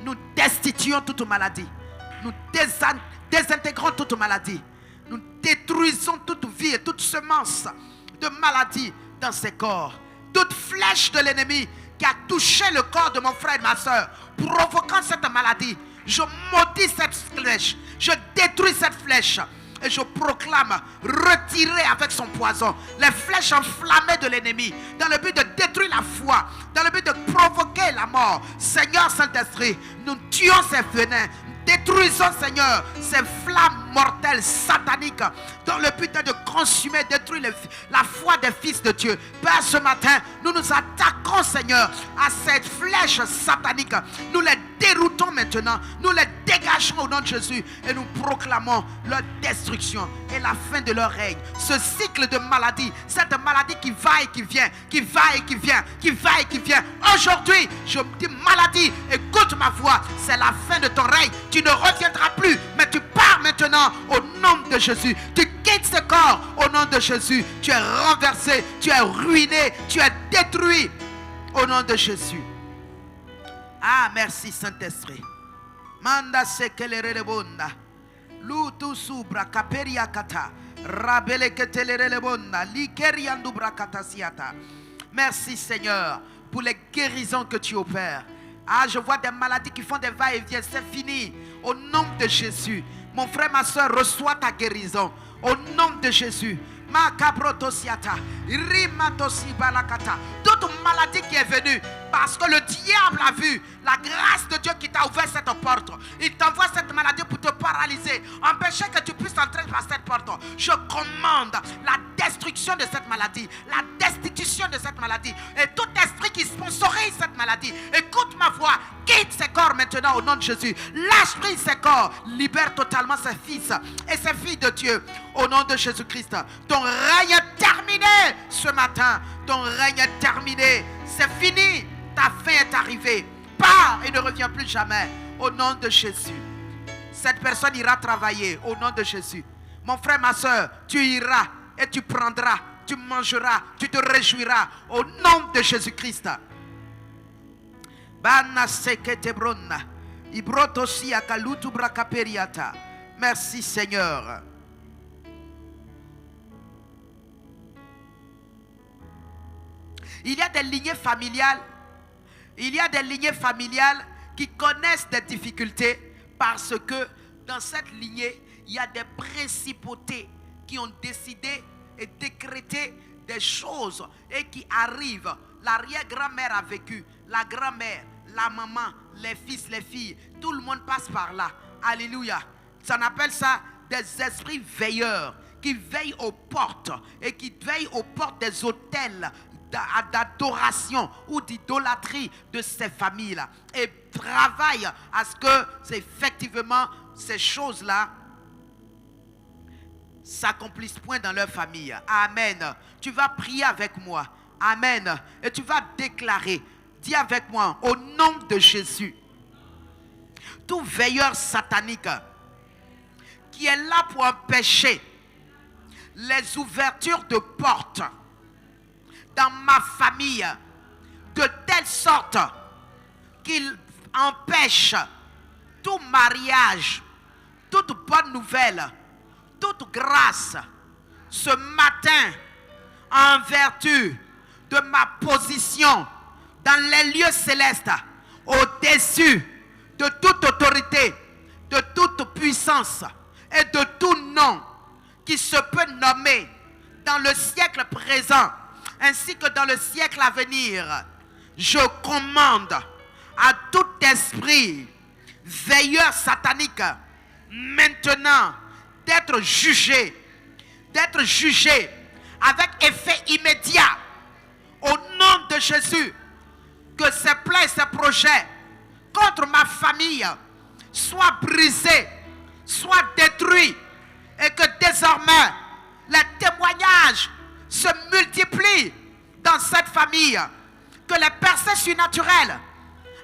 Nous destituons toute maladie. Nous désintégrons toute maladie. Nous détruisons toute vie et toute semence de maladie dans ces corps. Toute flèche de l'ennemi qui a touché le corps de mon frère et ma soeur, provoquant cette maladie, je maudis cette flèche. Je détruis cette flèche. Et je proclame retirer avec son poison les flèches enflammées de l'ennemi, dans le but de détruire la foi, dans le but de provoquer la mort. Seigneur Saint-Esprit, nous tuons ces venins. Détruisons, Seigneur, ces flammes mortelles, sataniques, dans le but de consumer, détruire la foi des fils de Dieu. Père, ce matin, nous nous attaquons, Seigneur, à cette flèche satanique. Nous les déroutons maintenant. Nous les dégageons au nom de Jésus. Et nous proclamons leur destruction et la fin de leur règne. Ce cycle de maladie, cette maladie qui va et qui vient, qui va et qui vient, qui va et qui vient. Aujourd'hui, je dis maladie, écoute ma voix. C'est la fin de ton règne. Tu ne reviendras plus, mais tu pars maintenant au nom de Jésus. Tu quittes ce corps au nom de Jésus. Tu es renversé, tu es ruiné, tu es détruit au nom de Jésus. Ah, merci Saint-Esprit. Manda sekelere le bonda. Lutu subra kaperia kata. Rabele ketelere le bonda. Likeriandu brakata siata. Merci Seigneur pour les guérisons que tu opères. Ah, je vois des maladies qui font des va-et-vient. C'est fini. Au nom de Jésus. Mon frère, ma soeur, reçois ta guérison. Au nom de Jésus. Toute maladie qui est venue parce que le diable a vu la grâce de Dieu qui t'a ouvert cette porte. Il t'envoie cette maladie pour te paralyser, empêcher que tu puisses entrer par cette porte. Je commande la destruction de cette maladie, la destitution de cette maladie. Et tout esprit qui sponsorise cette maladie, écoute ma voix, quitte ces corps maintenant au nom de Jésus. Lâche prise ces corps, libère totalement ses fils et ses filles de Dieu au nom de Jésus-Christ. Ton règne est terminé ce matin. Ton règne est terminé. C'est fini. Ta fin est arrivée. Pars et ne reviens plus jamais. Au nom de Jésus. Cette personne ira travailler. Au nom de Jésus. Mon frère, ma soeur, tu iras et tu prendras. Tu mangeras. Tu te réjouiras. Au nom de Jésus-Christ. Merci Seigneur. Il y a des lignées familiales. Il y a des lignées familiales qui connaissent des difficultés parce que dans cette lignée, il y a des principautés qui ont décidé et décrété des choses et qui arrivent. L'arrière-grand-mère a vécu, la grand-mère, la maman, les fils, les filles, tout le monde passe par là. Alléluia. Ça appelle ça des esprits veilleurs qui veillent aux portes et qui veillent aux portes des hôtels d'adoration ou d'idolâtrie de ces familles-là et travaille à ce que effectivement ces choses-là s'accomplissent point dans leur famille. Amen. Tu vas prier avec moi. Amen. Et tu vas déclarer, dis avec moi, au nom de Jésus, tout veilleur satanique qui est là pour empêcher les ouvertures de portes dans ma famille, de telle sorte qu'il empêche tout mariage, toute bonne nouvelle, toute grâce, ce matin, en vertu de ma position dans les lieux célestes, au-dessus de toute autorité, de toute puissance et de tout nom qui se peut nommer dans le siècle présent, ainsi que dans le siècle à venir, je commande à tout esprit veilleur satanique maintenant d'être jugé avec effet immédiat au nom de Jésus. Que ces plans et ces projets contre ma famille soient brisés, soient détruits, et que désormais les témoignages se multiplient dans cette famille. Que les percées surnaturelles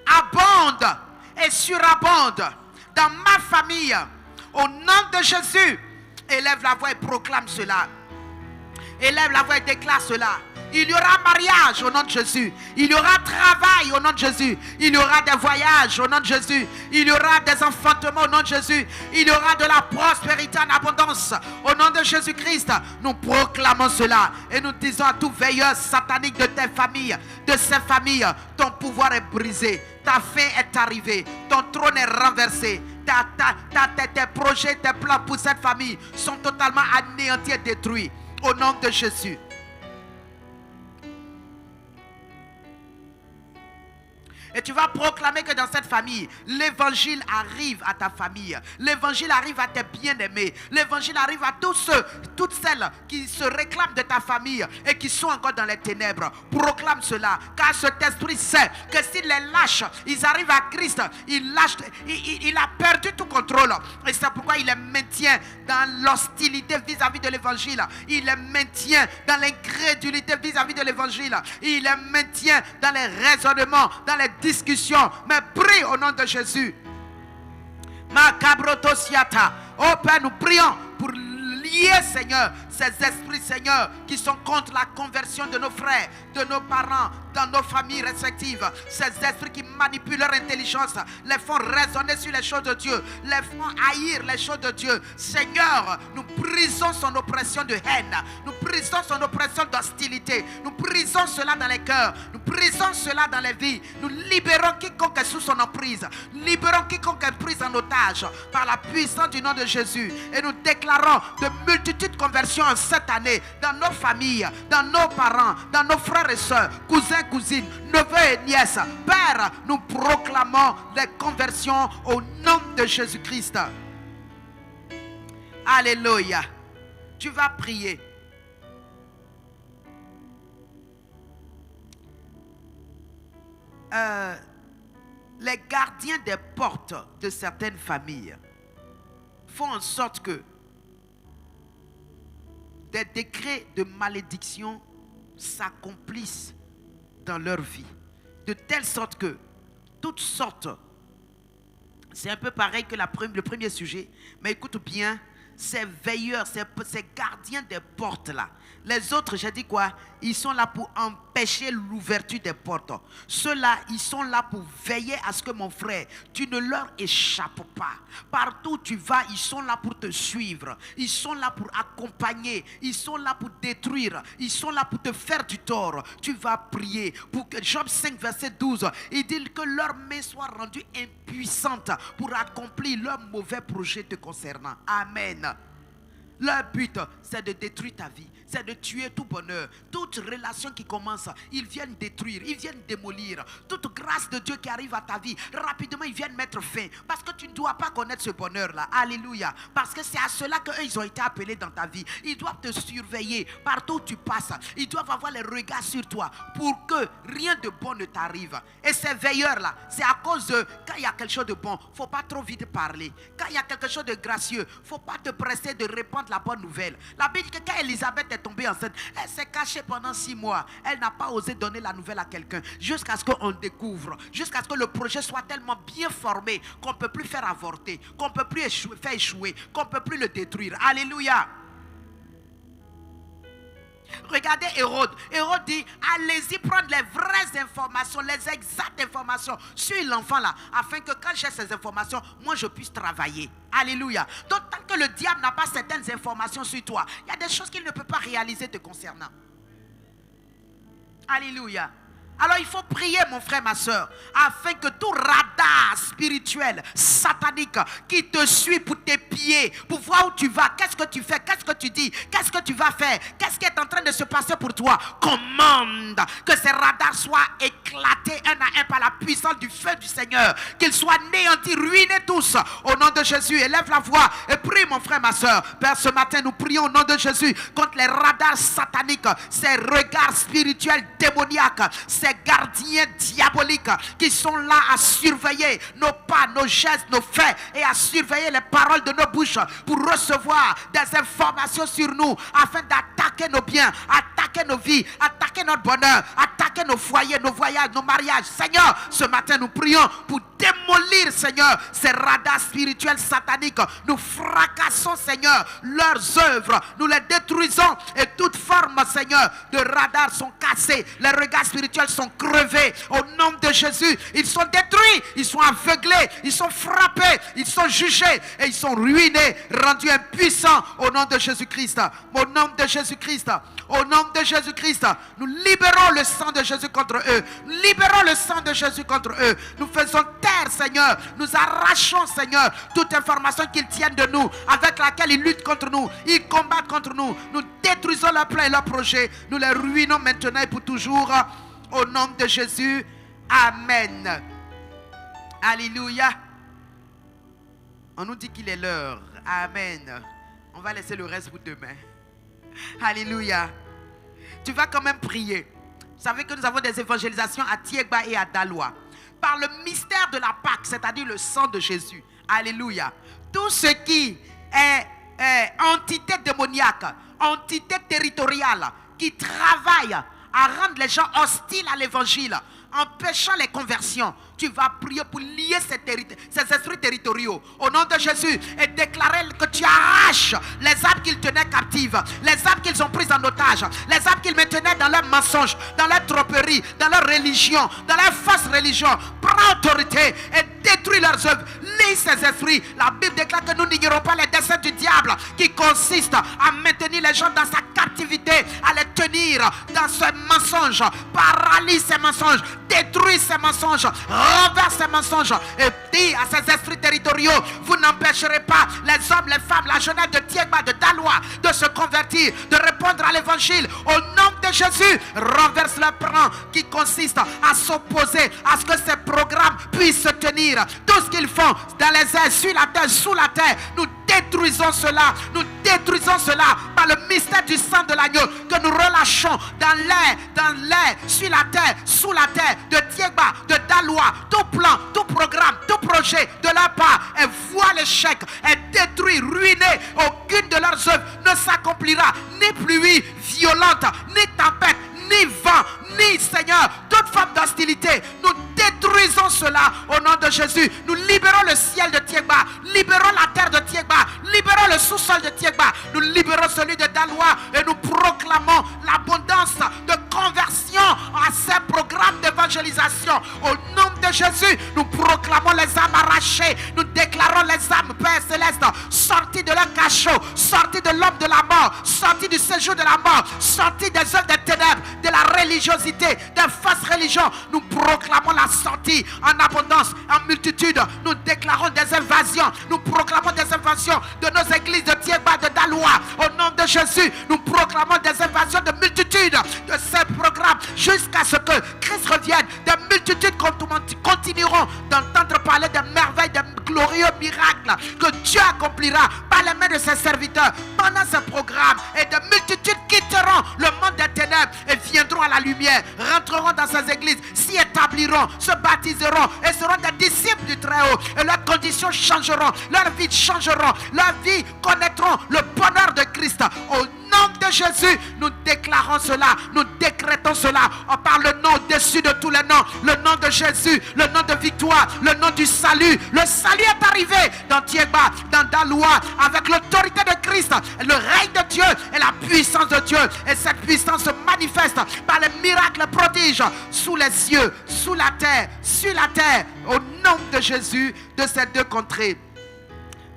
abondent et surabondent dans ma famille. Au nom de Jésus, élève la voix et proclame cela. Élève la voix et déclare cela. Il y aura mariage au nom de Jésus. Il y aura travail au nom de Jésus. Il y aura des voyages au nom de Jésus. Il y aura des enfantements au nom de Jésus. Il y aura de la prospérité en abondance au nom de Jésus-Christ. Nous proclamons cela et nous disons à tout veilleur satanique de tes familles, de ces familles, ton pouvoir est brisé. Ta fin est arrivée. Ton trône est renversé. Tes projets, tes plans pour cette famille sont totalement anéantis et détruits au nom de Jésus. Et tu vas proclamer que dans cette famille, l'évangile arrive à ta famille. L'évangile arrive à tes bien-aimés. L'évangile arrive à tous ceux, toutes celles qui se réclament de ta famille et qui sont encore dans les ténèbres. Proclame cela. Car cet esprit sait que s'il les lâche, ils arrivent à Christ. Il a perdu tout contrôle. Et c'est pourquoi il les maintient dans l'hostilité vis-à-vis de l'évangile. Il les maintient dans l'incrédulité vis-à-vis de l'évangile. Il les maintient dans les raisonnements, dans les discussion, mais prie au nom de Jésus. Oh Père, nous prions pour lier, Seigneur, ces esprits, Seigneur, qui sont contre la conversion de nos frères, de nos parents, dans nos familles respectives. Ces esprits qui manipulent leur intelligence, les font raisonner sur les choses de Dieu, les font haïr les choses de Dieu. Seigneur, nous brisons son oppression de haine, nous brisons son oppression d'hostilité, nous brisons cela dans les cœurs, nous brisons cela dans les vies. Nous libérons quiconque est sous son emprise, libérons quiconque est pris en otage par la puissance du nom de Jésus. Et nous déclarons de multitudes de conversions en cette année dans nos familles, dans nos parents, dans nos frères et sœurs, cousins, cousines, neveux et nièces. Père, nous proclamons les conversions au nom de Jésus-Christ. Alléluia. Tu vas prier. Les gardiens des portes de certaines familles font en sorte que des décrets de malédiction s'accomplissent dans leur vie. De telle sorte que toutes sortes, c'est un peu pareil que le premier sujet, mais écoute bien, ces veilleurs, ces gardiens des portes là, les autres, j'ai dit quoi? Ils sont là pour empêcher l'ouverture des portes. Ceux-là, ils sont là pour veiller à ce que mon frère, tu ne leur échappes pas. Partout où tu vas, ils sont là pour te suivre. Ils sont là pour accompagner. Ils sont là pour détruire. Ils sont là pour te faire du tort. Tu vas prier pour que Job 5, verset 12, il dit que leur main soit rendue impuissante pour accomplir leurs mauvais projets te concernant. Amen. Leur but, c'est de détruire ta vie. C'est de tuer tout bonheur. Toute relation qui commence, ils viennent détruire, ils viennent démolir. Toute grâce de Dieu qui arrive à ta vie, rapidement ils viennent mettre fin. Parce que tu ne dois pas connaître ce bonheur-là. Alléluia. Parce que c'est à cela qu'eux, ils ont été appelés dans ta vie. Ils doivent te surveiller partout où tu passes. Ils doivent avoir les regards sur toi pour que rien de bon ne t'arrive. Et ces veilleurs-là, c'est à cause de, quand il y a quelque chose de bon, il ne faut pas trop vite parler. Quand il y a quelque chose de gracieux, il ne faut pas te presser de répandre la bonne nouvelle. La Bible dit que quand Élisabeth est tombée enceinte, elle s'est cachée pendant 6 mois. Elle n'a pas osé donner la nouvelle à quelqu'un jusqu'à ce qu'on découvre, jusqu'à ce que le projet soit tellement bien formé qu'on ne peut plus faire avorter, qu'on ne peut plus faire échouer, qu'on ne peut plus le détruire. Alléluia. Regardez Hérode. Hérode dit, allez-y prendre les vraies informations, les exactes informations sur l'enfant là, afin que quand j'ai ces informations, moi je puisse travailler. Alléluia. Donc tant que le diable n'a pas certaines informations sur toi, il y a des choses qu'il ne peut pas réaliser te concernant. Alléluia. Alors il faut prier, mon frère, ma soeur, afin que tout radar spirituel, satanique, qui te suit pour tes pieds, pour voir où tu vas, qu'est-ce que tu fais, qu'est-ce que tu dis, qu'est-ce que tu vas faire, qu'est-ce qui est en train de se passer pour toi, commande que ces radars soient éclatés un à un par la puissance du feu du Seigneur, qu'ils soient anéantis, ruinés tous, au nom de Jésus. Élève la voix et prie, mon frère, ma soeur. Père, ce matin, nous prions au nom de Jésus contre les radars sataniques, ces regards spirituels démoniaques, ces des gardiens diaboliques qui sont là à surveiller nos pas, nos gestes, nos faits et à surveiller les paroles de nos bouches pour recevoir des informations sur nous afin d'attaquer nos biens, attaquer nos vies, attaquer notre bonheur, attaquer nos foyers, nos voyages, nos mariages. Seigneur, ce matin nous prions pour démolir, Seigneur, ces radars spirituels sataniques. Nous fracassons, Seigneur, leurs œuvres. Nous les détruisons et toute forme, Seigneur, de radars sont cassés. Les regards spirituels sont crevés. Au nom de Jésus, ils sont détruits, ils sont aveuglés, ils sont frappés, ils sont jugés et ils sont ruinés, rendus impuissants au nom de Jésus-Christ. Au nom de Jésus-Christ. Au nom de Jésus-Christ, nous libérons le sang de Jésus contre eux. Nous libérons le sang de Jésus contre eux. Nous faisons taire, Seigneur. Nous arrachons, Seigneur, toute information qu'ils tiennent de nous, avec laquelle ils luttent contre nous, ils combattent contre nous. Nous détruisons leurs plans et leurs projets. Nous les ruinons maintenant et pour toujours. Au nom de Jésus. Amen. Alléluia. On nous dit qu'il est l'heure. Amen. On va laisser le reste pour demain. Alléluia. Tu vas quand même prier. Vous savez que nous avons des évangélisations à Tiegba et à Daloa. Par le mystère de la Pâque, c'est-à-dire le sang de Jésus. Alléluia. Tout ce qui est entité démoniaque, entité territoriale, qui travaille à rendre les gens hostiles à l'évangile, empêchant les conversions, tu vas prier pour lier ces esprits territoriaux au nom de Jésus et déclarer que tu arraches les âmes qu'ils tenaient captives, les âmes qu'ils ont prises en otage, les âmes qu'ils maintenaient dans leurs mensonges, dans leur tromperie, dans leur religion, dans leur fausse religion. Prends autorité et détruis leurs œuvres. Lis ces esprits. La Bible déclare que nous n'ignorons pas les desseins du diable qui consistent à maintenir les gens dans sa captivité, à les tenir dans ce mensonge. Paralyse ces mensonges, détruis ces mensonges, renverse ces mensonges et dis à ces esprits territoriaux: vous n'empêcherez pas les hommes, les femmes, la jeunesse de Tiegba, de Daloa de se convertir, de répondre à l'évangile. Au nom de Jésus, renverse le plan qui consiste à s'opposer à ce que ces programmes puissent se tenir. Tout ce qu'ils font dans les airs, sur la terre, sous la terre, nous détruisons cela. Nous détruisons cela par le mystère du sang de l'agneau que nous relâchons dans l'air, sur la terre, sous la terre, de Tiegba, de Daloa. Tout plan, tout programme, tout projet de leur part est voué à l'échec, est détruit, ruiné. Aucune de leurs œuvres ne s'accomplira. Ni pluie violente, ni tempête, ni vent, ni, Seigneur, toute forme d'hostilité. Nous détruisons cela au nom de Jésus. Nous libérons le ciel de Tiegba, libérons la terre de Tiegba, libérons le sous-sol de Tiegba, nous libérons celui de Daloa et nous proclamons l'abondance de conversion à ces programmes d'évangélisation. Au nom de Jésus, nous proclamons les âmes arrachées, nous déclarons les âmes, Père Céleste, sorties de leur cachot, sorties de l'homme de la mort, sorties du séjour de la mort, sorties des œuvres des ténèbres, de la religiosité, des fausses religions. Nous proclamons la sortie en abondance, en multitude. Nous déclarons des invasions, nous proclamons des invasions de nos églises de Tiegba, de Daloa. Au nom de Jésus, nous proclamons des invasions de multitudes de ces programmes jusqu'à ce que Christ revienne. Des multitudes continueront d'entendre parler des merveilles, des glorieux miracles que Dieu accomplira par les mains de ses serviteurs pendant ce programme. Et des multitudes quitteront le monde des ténèbres et viendront à la lumière, rentreront dans ces églises, s'y établiront, se baptiseront et seront des disciples du Très-Haut. Et leurs conditions changeront, leurs vies changeront, leurs vies connaîtront le bonheur de Christ. Au nom de Jésus, nous déclarons cela, nous décrétons cela. On parle le nom au-dessus de tous les noms, le nom de Jésus, le nom de victoire, le nom du salut. Le salut est arrivé dans Tiegba, dans Daloa, avec l'autorité de Christ, le règne de Dieu et la puissance de Dieu. Et cette puissance se manifeste par les miracles prodiges sous les cieux, sous la terre, sur la terre, au nom de Jésus, de ces deux contrées.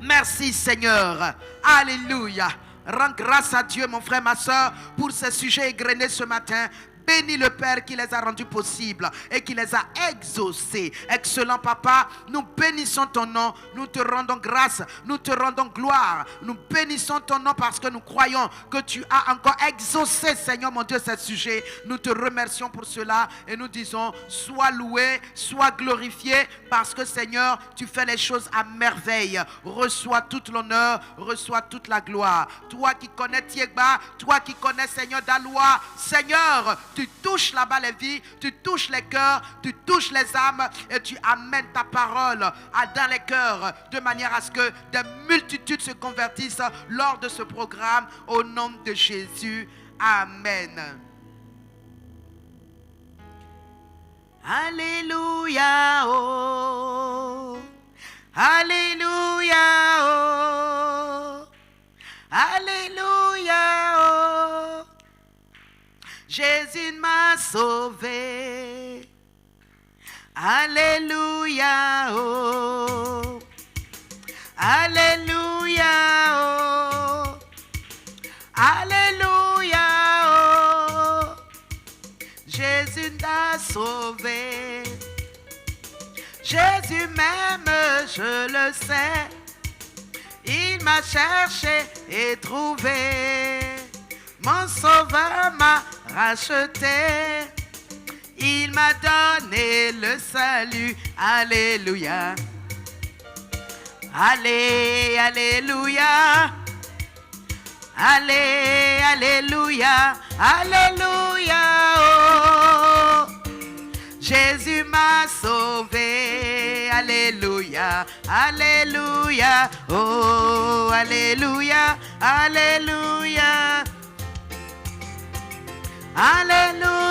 Merci Seigneur. Alléluia. Rends grâce à Dieu, mon frère, ma soeur, pour ces sujets égrenés ce matin. Bénis le Père qui les a rendus possibles et qui les a exaucés. Excellent Papa, nous bénissons ton nom, nous te rendons grâce, nous te rendons gloire. Nous bénissons ton nom parce que nous croyons que tu as encore exaucé, Seigneur mon Dieu, ces sujets. Nous te remercions pour cela et nous disons: sois loué, sois glorifié, parce que Seigneur, tu fais les choses à merveille. Reçois toute l'honneur, reçois toute la gloire. Toi qui connais Tiegba, toi qui connais Seigneur Daloa, Seigneur, tu touches là-bas les vies, tu touches les cœurs, tu touches les âmes et tu amènes ta parole dans les cœurs de manière à ce que des multitudes se convertissent lors de ce programme au nom de Jésus. Amen. Alléluia, oh. Alléluia, oh. Alléluia, oh. Jésus m'a sauvé. Alléluia, oh. Alléluia, oh. Alléluia, oh. Jésus t'a sauvé. Jésus m'aime, je le sais. Il m'a cherché et trouvé. Mon sauveur m'a racheté. Il m'a donné le salut. Alléluia. Allez, alléluia. Allez, alléluia. Alléluia, oh. Jésus m'a sauvé. Alléluia, alléluia, oh, alléluia, alléluia. Alléluia.